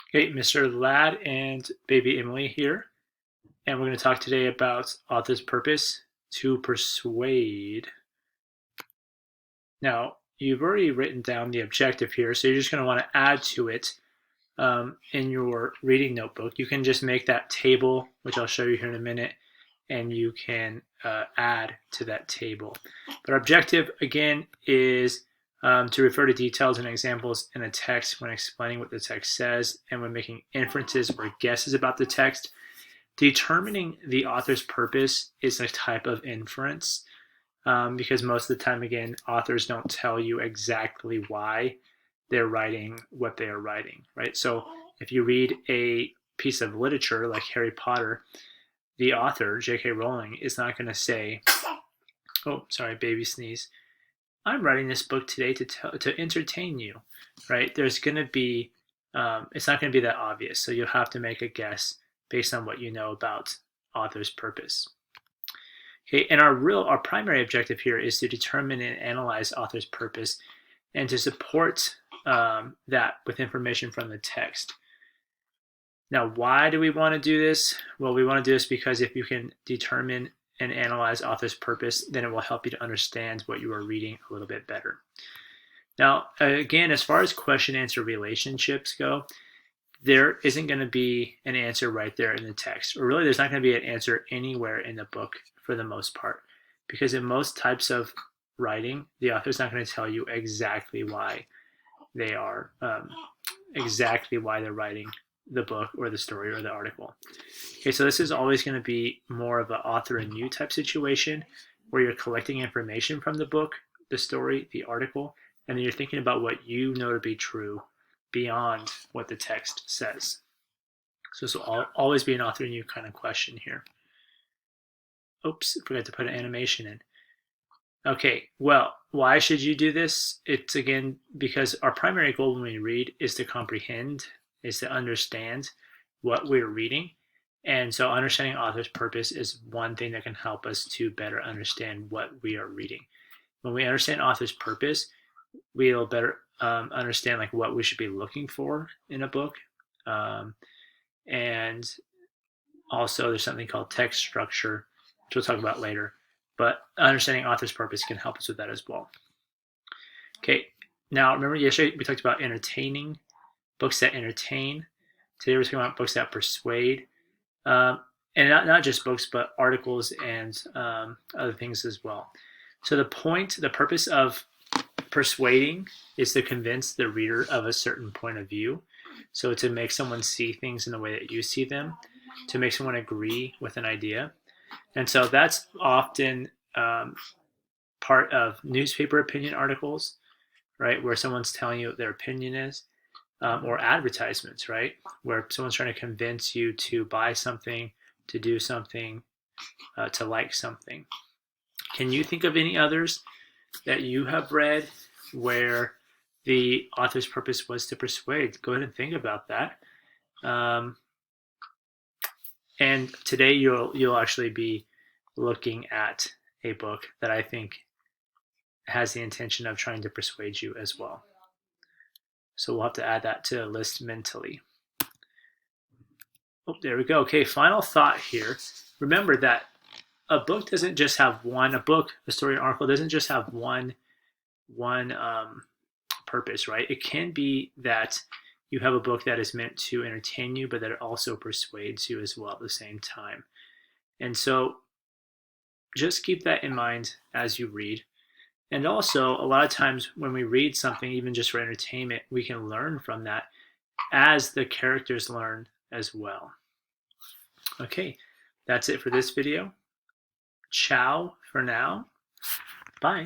Okay, Mr. Ladd and baby Emily here, and we're going to talk today about author's purpose to persuade. Now, you've already written down the objective here, so you're just going to want to add to it in your reading notebook. You can just make that table, which I'll show you here in a minute, and you can add to that table. But our objective, again, is to refer to details and examples in a text when explaining what the text says and when making inferences or guesses about the text. Determining the author's purpose is a type of inference because most of the time, again, authors don't tell you exactly why they're writing what they are writing, right? So if you read a piece of literature like Harry Potter, the author, J.K. Rowling, is not going to say, oh, sorry, baby sneeze, I'm writing this book today to entertain you, right? There's going to be, it's not going to be that obvious. So you'll have to make a guess based on what you know about author's purpose. Okay, and our primary objective here is to determine and analyze author's purpose and to support that with information from the text. Now, why do we want to do this? Well, we want to do this because if you can determine and analyze author's purpose, then it will help you to understand what you are reading a little bit better. Now, again, as far as question-answer relationships go, there isn't going to be an answer right there in the text, or really there's not going to be an answer anywhere in the book for the most part, because in most types of writing, the author's not going to tell you exactly why they are, exactly why they're writing the book or the story or the article. Okay, so this is always going to be more of an author and you type situation where you're collecting information from the book, the story, the article, and then you're thinking about what you know to be true beyond what the text says. So this will always be an author and you kind of question here. Oops, forgot to put an animation in. Okay, well, why should you do this? It's again because our primary goal when we read is to comprehend, is to understand what we're reading. And so understanding author's purpose is one thing that can help us to better understand what we are reading. When we understand author's purpose, we'll better understand like what we should be looking for in a book. And also there's something called text structure, which we'll talk about later. But understanding author's purpose can help us with that as well. Okay, now remember yesterday we talked about entertaining, books that entertain. Today we're talking about books that persuade. And not just books, but articles and other things as well. So the purpose of persuading is to convince the reader of a certain point of view. So to make someone see things in the way that you see them, to make someone agree with an idea. And so that's often part of newspaper opinion articles, right, where someone's telling you what their opinion is, or advertisements, right, where someone's trying to convince you to buy something, to do something, to like something. Can you think of any others that you have read where the author's purpose was to persuade? Go ahead and think about that. And today you'll actually be looking at a book that I think has the intention of trying to persuade you as well. So we'll have to add that to the list mentally. Oh, there we go. Okay, final thought here. Remember that a book doesn't just have one, a story, an article doesn't just have one purpose, right? It can be that you have a book that is meant to entertain you, but that it also persuades you as well at the same time. And so just keep that in mind as you read. And also, a lot of times when we read something, even just for entertainment, we can learn from that as the characters learn as well. Okay, that's it for this video. Ciao for now. Bye.